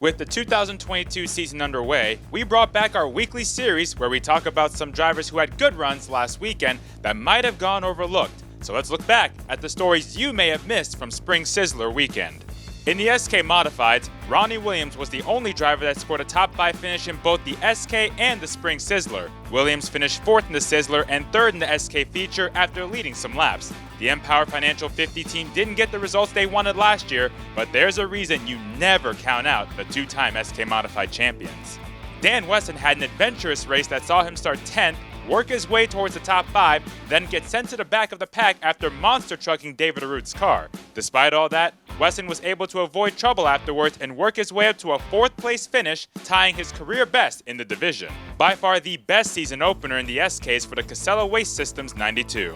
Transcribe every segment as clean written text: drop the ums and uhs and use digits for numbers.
With the 2022 season underway, we brought back our weekly series where we talk about some drivers who had good runs last weekend that might have gone overlooked. So let's look back at the stories you may have missed from Spring Sizzler weekend. In the SK Modifieds, Ronnie Williams was the only driver that scored a top 5 finish in both the SK and the Spring Sizzler. Williams finished 4th in the Sizzler and 3rd in the SK feature after leading some laps. The Empower Financial 50 team didn't get the results they wanted last year, but there's a reason you never count out the 2-time SK Modified champions. Dan Wesson had an adventurous race that saw him start 10th, work his way towards the top 5, then get sent to the back of the pack after monster trucking David Arut's car. Despite all that, Wesson was able to avoid trouble afterwards and work his way up to a 4th place finish, tying his career best in the division. By far the best season opener in the SKs for the Casella Waste Systems 92.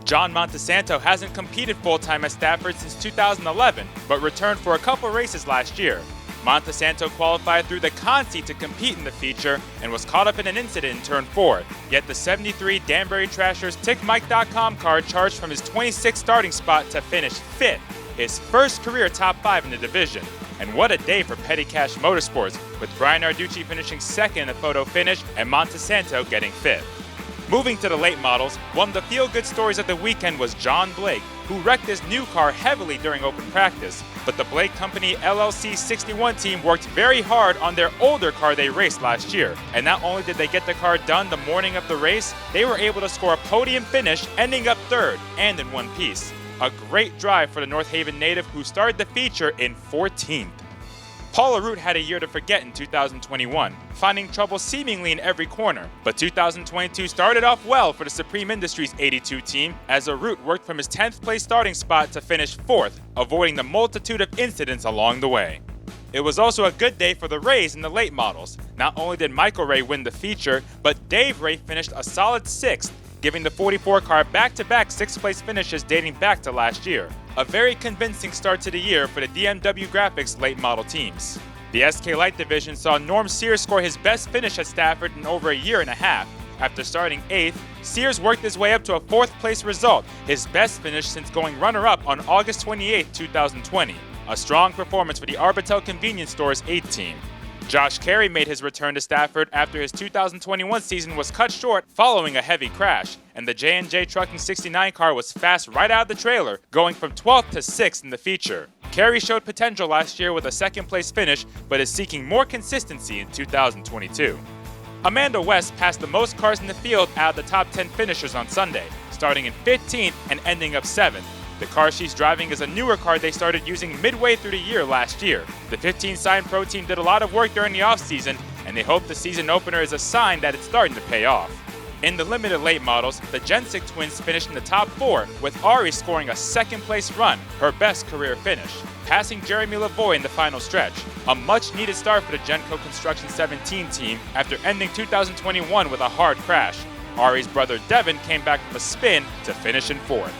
John Montesanto hasn't competed full-time at Stafford since 2011, but returned for a couple races last year. Montesanto qualified through the Conti to compete in the feature and was caught up in an incident in turn 4, yet the 73 Danbury Trashers TickMike.com car charged from his 26th starting spot to finish 5th, his first career top 5 in the division. And what a day for Petty Cash Motorsports, with Brian Arducci finishing 2nd in the photo finish and Montesanto getting 5th. Moving to the late models, one of the feel-good stories of the weekend was John Blake, who wrecked his new car heavily during open practice. But the Blake Company LLC 61 team worked very hard on their older car they raced last year. And not only did they get the car done the morning of the race, they were able to score a podium finish, ending up 3rd and in one piece. A great drive for the North Haven native who started the feature in 14th. Paul Arut had a year to forget in 2021, finding trouble seemingly in every corner. But 2022 started off well for the Supreme Industries 82 team, as Arut worked from his 10th place starting spot to finish 4th, avoiding the multitude of incidents along the way. It was also a good day for the Rays in the late models. Not only did Michael Ray win the feature, but Dave Ray finished a solid 6th, giving the 44 car back-to-back 6th place finishes dating back to last year. A very convincing start to the year for the DMW Graphics late model teams. The SK Light division saw Norm Sears score his best finish at Stafford in over a year and a half. After starting 8th, Sears worked his way up to a 4th place result, his best finish since going runner-up on August 28, 2020. A strong performance for the Arbitel Convenience Store's 8th team. Josh Carey made his return to Stafford after his 2021 season was cut short following a heavy crash, and the J&J Trucking 69 car was fast right out of the trailer, going from 12th to 6th in the feature. Carey showed potential last year with a 2nd place finish, but is seeking more consistency in 2022. Amanda West passed the most cars in the field out of the top 10 finishers on Sunday, starting in 15th and ending up 7th. The car she's driving is a newer car they started using midway through the year last year. The 15 Sign Pro team did a lot of work during the offseason, and they hope the season opener is a sign that it's starting to pay off. In the limited late models, the Jensic twins finished in the top 4, with Ari scoring a 2nd place run, her best career finish, passing Jeremy Lavoie in the final stretch. A much needed start for the Genco Construction 17 team after ending 2021 with a hard crash. Ari's brother Devin came back from a spin to finish in 4th.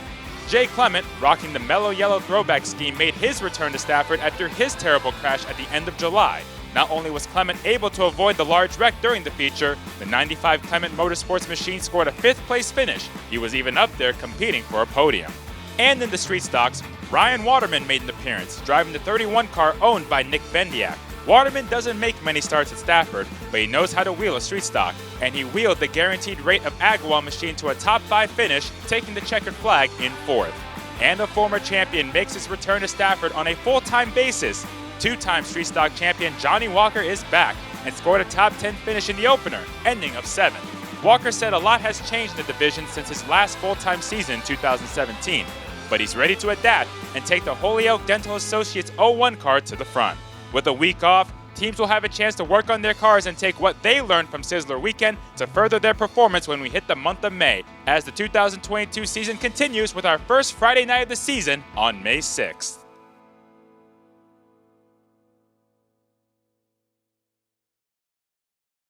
Jay Clement, rocking the mellow yellow throwback scheme, made his return to Stafford after his terrible crash at the end of July. Not only was Clement able to avoid the large wreck during the feature, the 95 Clement Motorsports machine scored a 5th place finish. He was even up there competing for a podium. And in the street stocks, Ryan Waterman made an appearance, driving the 31 car owned by Nick Bendiak. Waterman doesn't make many starts at Stafford, but he knows how to wheel a street stock, and he wheeled the guaranteed rate of Agawam machine to a top 5 finish, taking the checkered flag in 4th. And a former champion makes his return to Stafford on a full-time basis. 2-time street stock champion Johnny Walker is back and scored a top 10 finish in the opener, ending up 7th. Walker said a lot has changed in the division since his last full-time season in 2017, but he's ready to adapt and take the Holyoke Dental Associates 01 car to the front. With a week off, teams will have a chance to work on their cars and take what they learned from Sizzler weekend to further their performance when we hit the month of May, as the 2022 season continues with our first Friday night of the season on May 6th.